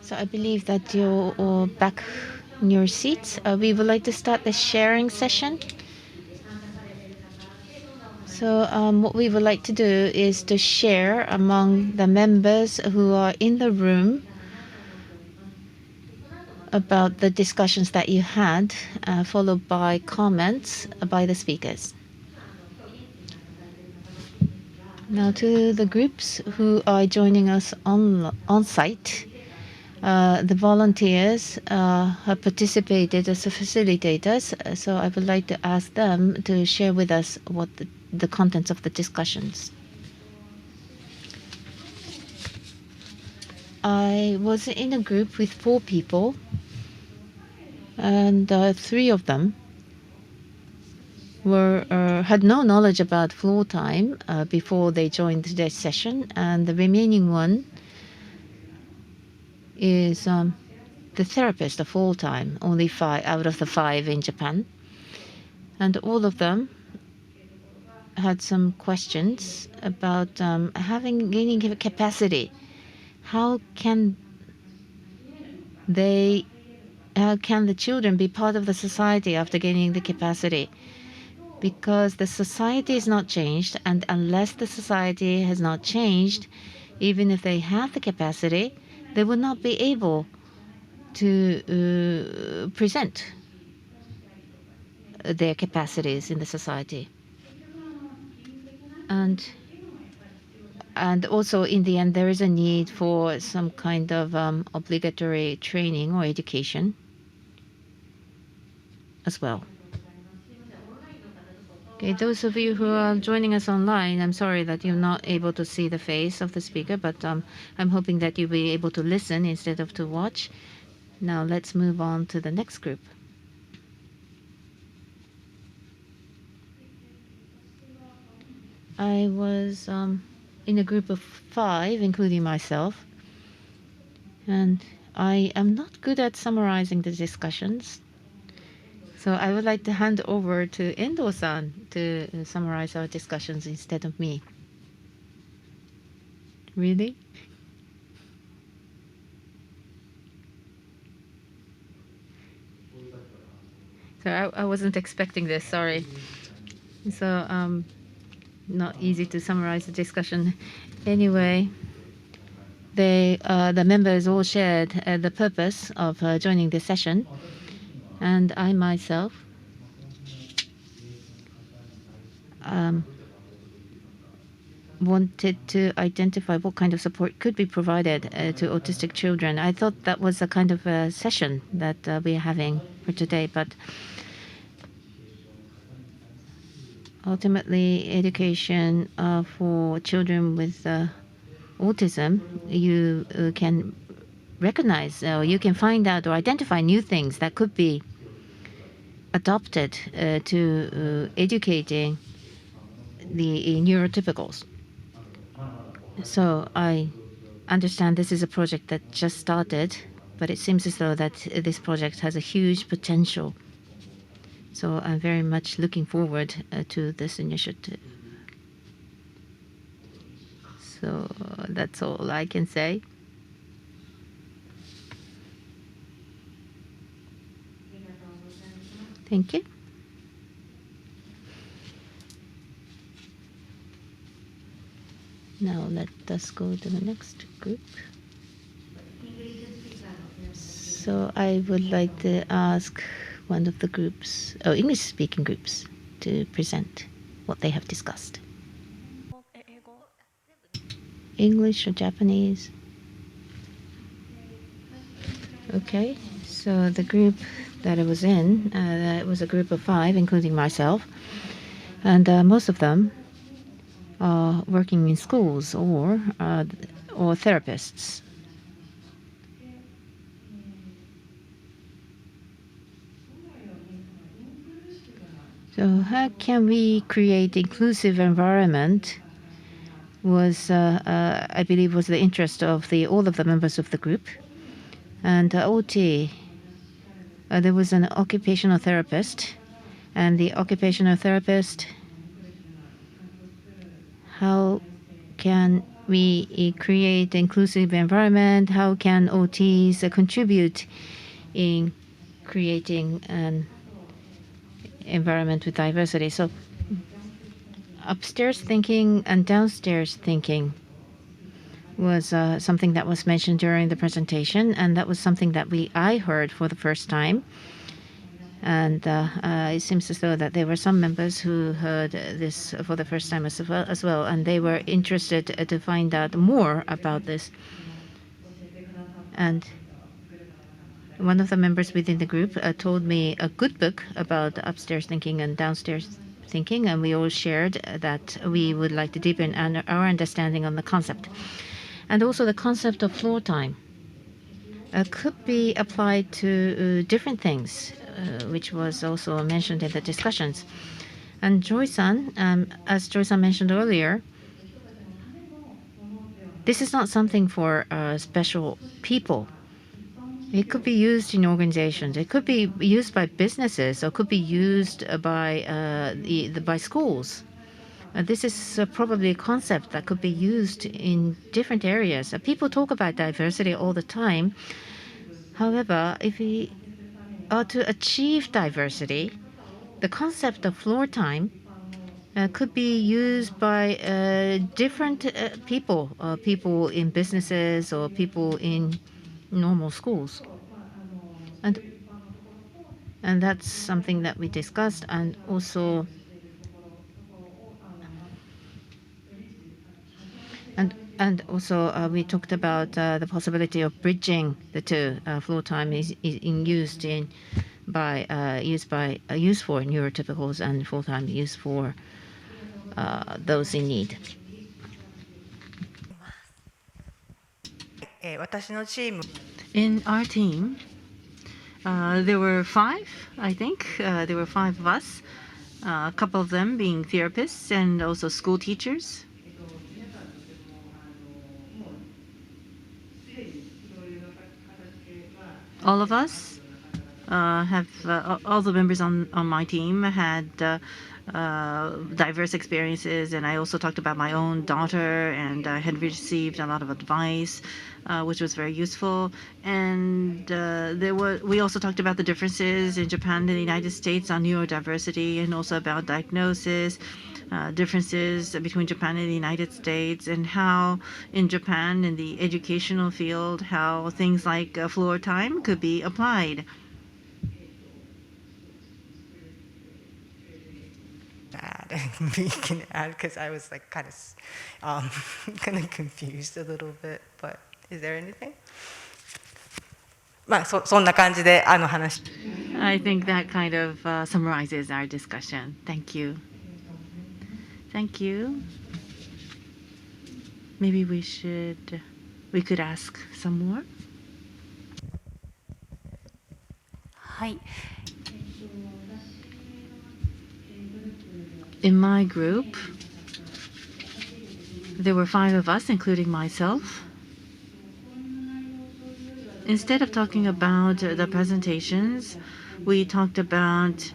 So I believe that you're all back in your seats. We would like to start the sharing session. So what we would like to do is to share among the members who are in the room about the discussions that you had, followed by comments by the speakers. Now to the groups who are joining us on site. The volunteers have participated as facilitators, so I would like to ask them to share with us what the contents of the discussions. I was in a group with 4 people, and 3 of them had no knowledge about floor time before they joined today's session, and the remaining one is the therapist of full time, only 5 out of the 5 in Japan. And all of them had some questions about gaining capacity. How can the children be part of the society after gaining the capacity? Because the society is not changed, and unless the society has not changed, even if they have the capacity, they will not be able to present their capacities in the society. And also, in the end, there is a need for some kind of obligatory training or education as well. Okay, those of you who are joining us online, I'm sorry that you're not able to see the face of the speaker, but I'm hoping that you'll be able to listen instead of to watch. Now let's move on to the next group. I was in a group of 5, including myself, and I am not good at summarizing the discussions. So I would like to hand over to Endo-san to summarize our discussions instead of me. Really? So I wasn't expecting this, sorry. So not easy to summarize the discussion. Anyway, the members all shared the purpose of joining this session. And I myself wanted to identify what kind of support could be provided to autistic children. I thought that was a kind of a session that we're having for today, but ultimately education for children with autism, you can recognize or you can find out or identify new things that could be adopted to educating the neurotypicals. So I understand this is a project that just started, but it seems as though that this project has a huge potential. So I'm very much looking forward to this initiative. So that's all I can say. Thank you. Now let us go to the next group. So I would like to ask one of the groups, English-speaking groups, to present what they have discussed. English or Japanese? Okay, so the group that I was in, it was a group of 5, including myself, and most of them are working in schools or therapists. So how can we create inclusive environment was, I believe, was the interest of all of the members of the group. And OT, there was an occupational therapist, and the occupational therapist, how can we create inclusive environment? How can OTs contribute in creating an environment with diversity? So upstairs thinking and downstairs thinking was something that was mentioned during the presentation, and that was something that I heard for the first time. And it seems as though that there were some members who heard this for the first time as well, and they were interested to find out more about this. And one of the members within the group told me a good book about upstairs thinking and downstairs thinking, and we all shared that we would like to deepen our understanding on the concept. And also the concept of floor time could be applied to different things, which was also mentioned in the discussions. And Joy-san, as Joy-san mentioned earlier, this is not something for special people. It could be used in organizations. It could be used by businesses, or could be used by schools. This is probably a concept that could be used in different areas. People talk about diversity all the time. However, if we are to achieve diversity, the concept of floor time could be used by different people, people in businesses or people in normal schools. And that's something that we discussed, and also we talked about the possibility of bridging the two. Floor time is used for neurotypicals, and full time used for those in need. In our team, there were five, I think. There were five of us, a couple of them being therapists and also school teachers. All of us all the members on my team had diverse experiences, and I also talked about my own daughter, and I had received a lot of advice, which was very useful. And we also talked about the differences in Japan and the United States on neurodiversity, and also about diagnosis, differences between Japan and the United States, and how in Japan in the educational field, how things like floor time could be applied. We can add, because I was like kind of confused a little bit, but is there anything? まあそんな感じで話。I think that kind of summarizes our discussion. Thank you. Thank you. Maybe we could ask some more. はい。In my group, there were five of us, including myself. Instead of talking about the presentations, we talked about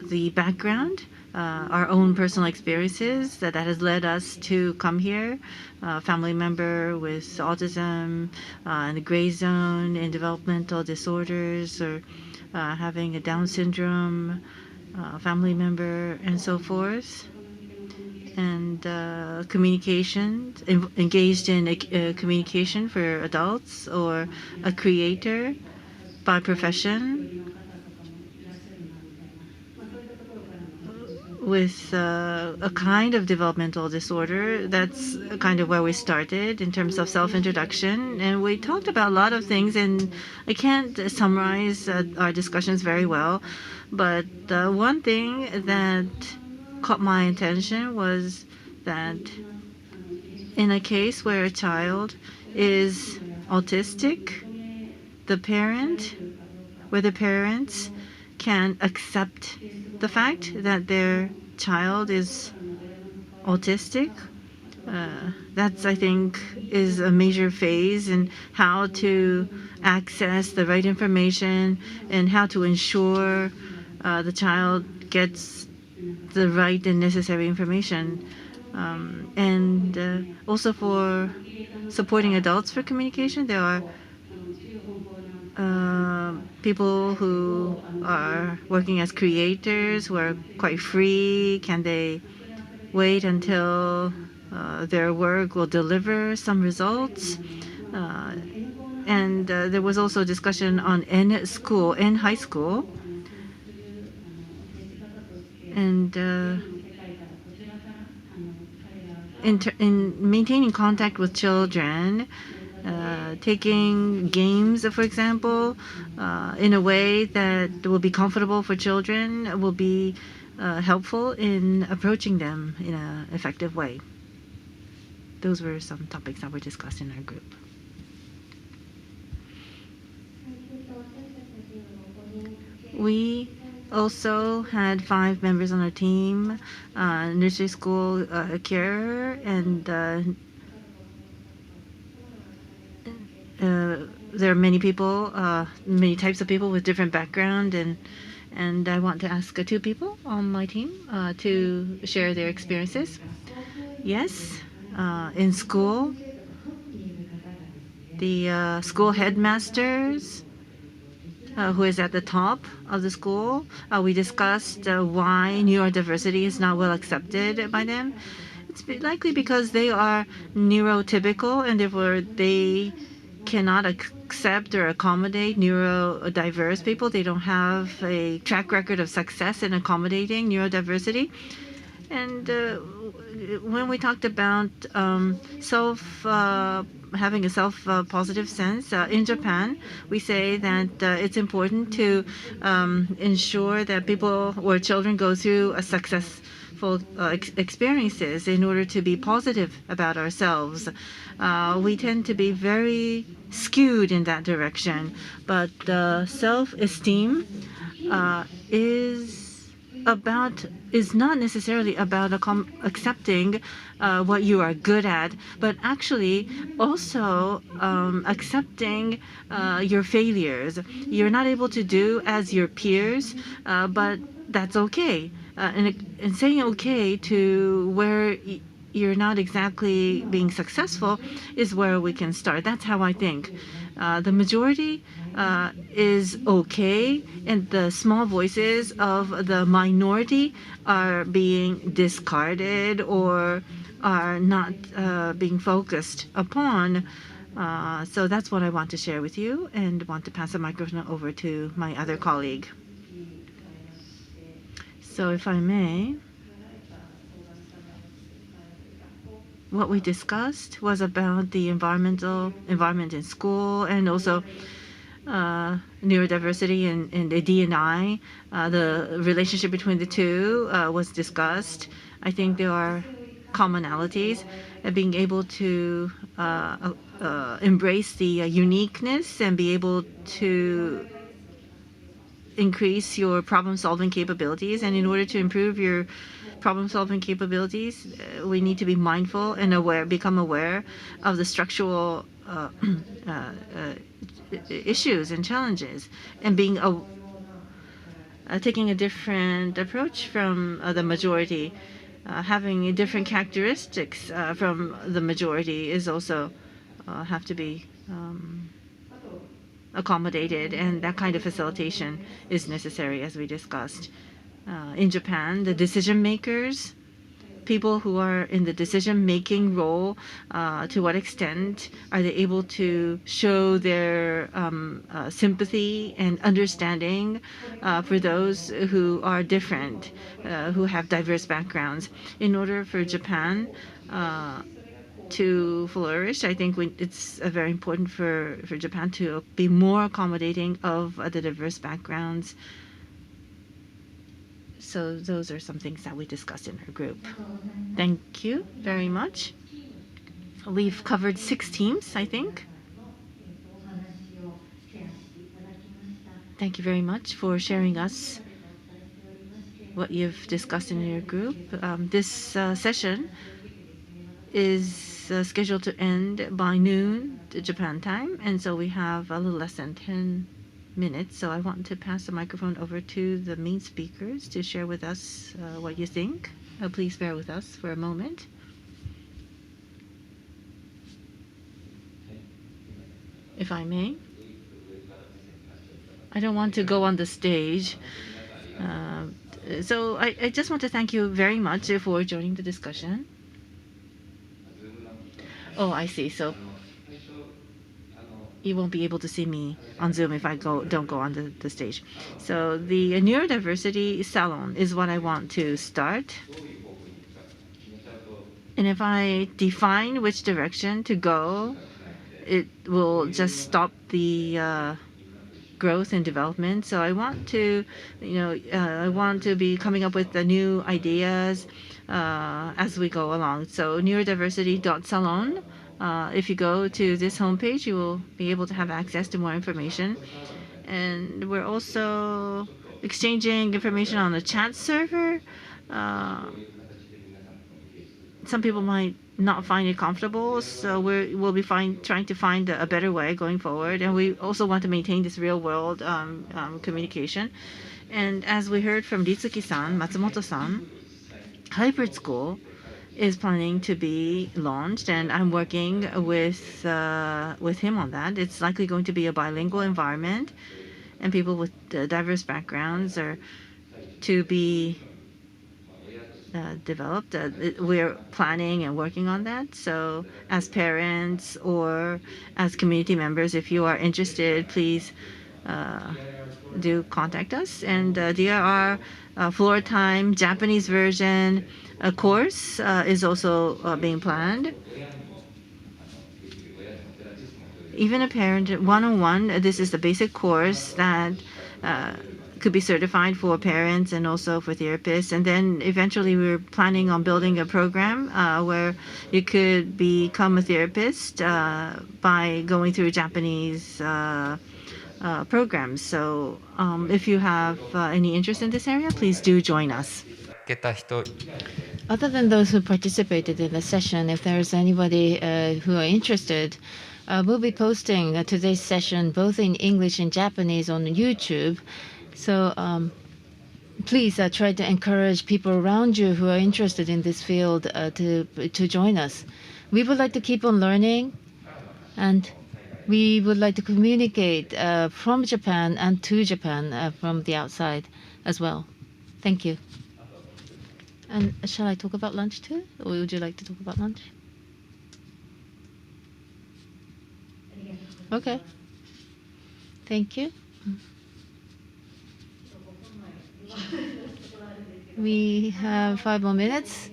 the background, our own personal experiences that has led us to come here. A family member with autism, in the gray zone, in developmental disorders, or having a Down syndrome, family member, and so forth. And communication, engaged in communication for adults, or a creator by profession, with a kind of developmental disorder. That's kind of where we started in terms of self-introduction. And we talked about a lot of things, and I can't summarize our discussions very well. But one thing that caught my attention was that in a case where a child is autistic, the parents can accept the fact that their child is autistic. That's, I think, is a major phase in how to access the right information and how to ensure the child gets the right and necessary information. And also for supporting adults for communication, there are people who are working as creators who are quite free. Can they wait until their work will deliver some results? And there was also discussion on N high school, and in maintaining contact with children, taking games, for example, in a way that will be comfortable for children will be helpful in approaching them in an effective way. Those were some topics that were discussed in our group. We also had 5 members on our team, nursery school care, and there are many people, many types of people with different background, and I want to ask 2 people on my team to share their experiences. Yes, in school, the school headmasters, who is at the top of the school, we discussed why neurodiversity is not well accepted by them. It's likely because they are neurotypical and therefore they cannot accept or accommodate neurodiverse people. They don't have a track record of success in accommodating neurodiversity. And when we talked about having a self-positive sense, in Japan, we say that it's important to ensure that people or children go through a successful experiences in order to be positive about ourselves. We tend to be very skewed in that direction, but self-esteem is not necessarily about accepting what you are good at, but actually also accepting your failures. You're not able to do as your peers, but that's okay. And saying okay to where you're not exactly being successful is where we can start. That's how I think. The majority is okay, and the small voices of the minority are being discarded or are not being focused upon. So that's what I want to share with you, and want to pass the microphone over to my other colleague. So if I may, what we discussed was about the environment in school, and also neurodiversity and the D&I. The relationship between the two was discussed. I think there are commonalities, being able to embrace the uniqueness and be able to increase your problem-solving capabilities. And in order to improve your problem-solving capabilities, we need to be mindful and become aware of the structural issues and challenges, and taking a different approach from the majority, having different characteristics from the majority is also have to be accommodated, and that kind of facilitation is necessary, as we discussed. In Japan, the decision makers, people who are in the decision-making role, to what extent are they able to show their sympathy and understanding for those who are different, who have diverse backgrounds. In order for Japan to flourish, I think it's very important for Japan to be more accommodating of the diverse backgrounds. So those are some things that we discussed in our group. Thank you very much. We've covered 6 teams, I think. Thank you very much for sharing us what you've discussed in your group. This session is scheduled to end by noon, Japan time, and so we have a little less than 10 minutes. So I want to pass the microphone over to the main speakers to share with us what you think. Please bear with us for a moment. if I may. I don't want to go on the stage. So I just want to thank you very much for joining the discussion. Oh, I see. So you won't be able to see me on Zoom if I don't go on the stage. So the Neurodiversity Salon is what I want to start. And if I define which direction to go, it will just stop the growth and development. So I want to, I want to be coming up with the new ideas as we go along. So neurodiversity.salon. If you go to this homepage, you will be able to have access to more information. And we're also exchanging information on the chat server. Some people might not find it comfortable, so we'll be trying to find a better way going forward. And we also want to maintain this real world communication. And as we heard from Rizuki-san, Matsumoto-san, hybrid school is planning to be launched, and I'm working with him on that. It's likely going to be a bilingual environment, and people with diverse backgrounds are to be developed. We're planning and working on that. So as parents or as community members, if you are interested, please do contact us. And DRR floor time Japanese version course is also being planned. Even a parent one-on-one, this is the basic course that could be certified for parents and also for therapists. And then eventually we're planning on building a program where you could become a therapist by going through Japanese programs. So if you have any interest in this area, please do join us. Other than those who participated in the session, if there is anybody who are interested, we'll be posting today's session both in English and Japanese on YouTube. So please try to encourage people around you who are interested in this field to join us. We would like to keep on learning, and we would like to communicate from Japan and to Japan from the outside as well. Thank you. And shall I talk about lunch too? Or would you like to talk about lunch? Okay. Thank you. We have 5 more minutes.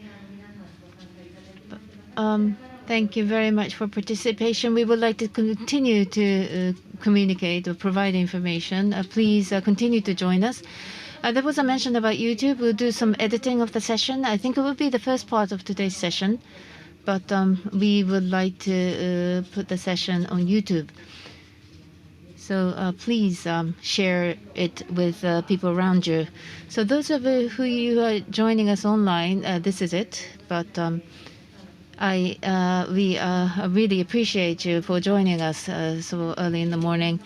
Thank you very much for participation. We would like to continue to communicate or provide information. Please continue to join us. There was a mention about YouTube. We'll do some editing of the session. I think it will be the first part of today's session, but we would like to put the session on YouTube. So please share it with people around you. So those of you who are joining us online, this is it. But we really appreciate you for joining us so early in the morning.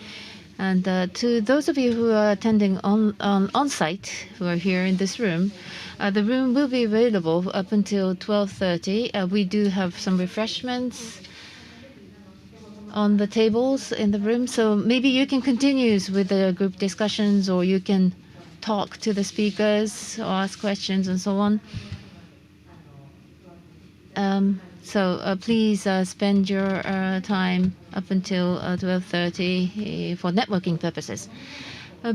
And to those of you who are attending on site, who are here in this room, the room will be available up until 12:30. We do have some refreshments on the tables in the room, so maybe you can continue with the group discussions, or you can talk to the speakers or ask questions and so on. So please spend your time up until 12:30 for networking purposes.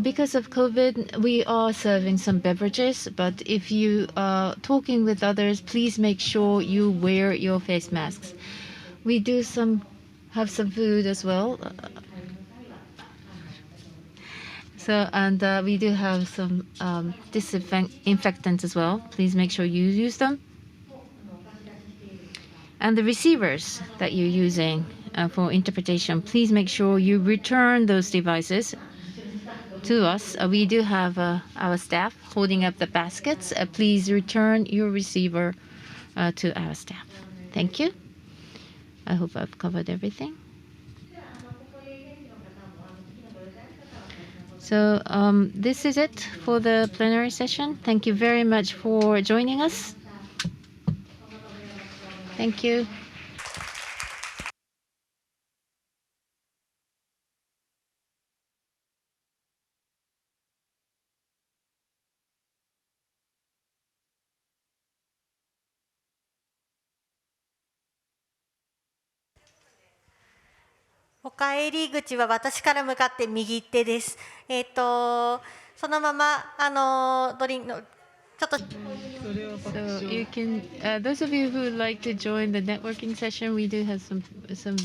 Because of COVID, we are serving some beverages, but if you are talking with others, please make sure you wear your face masks. We do have some food as well. And we do have some disinfectants as well. Please make sure you use them. And the receivers that you're using for interpretation, please make sure you return those devices to us. We do have our staff holding up the baskets. Please return your receiver to our staff. Thank you. I hope I've covered everything. So this is it for the plenary session. Thank you very much for joining us. Thank you. お帰り口は私から向かって右手です。そのままドリンクのちょっと。So you can, those of you who would like to join the networking session, we do have some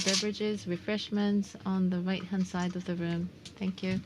beverages, refreshments on the right-hand side of the room. Thank you.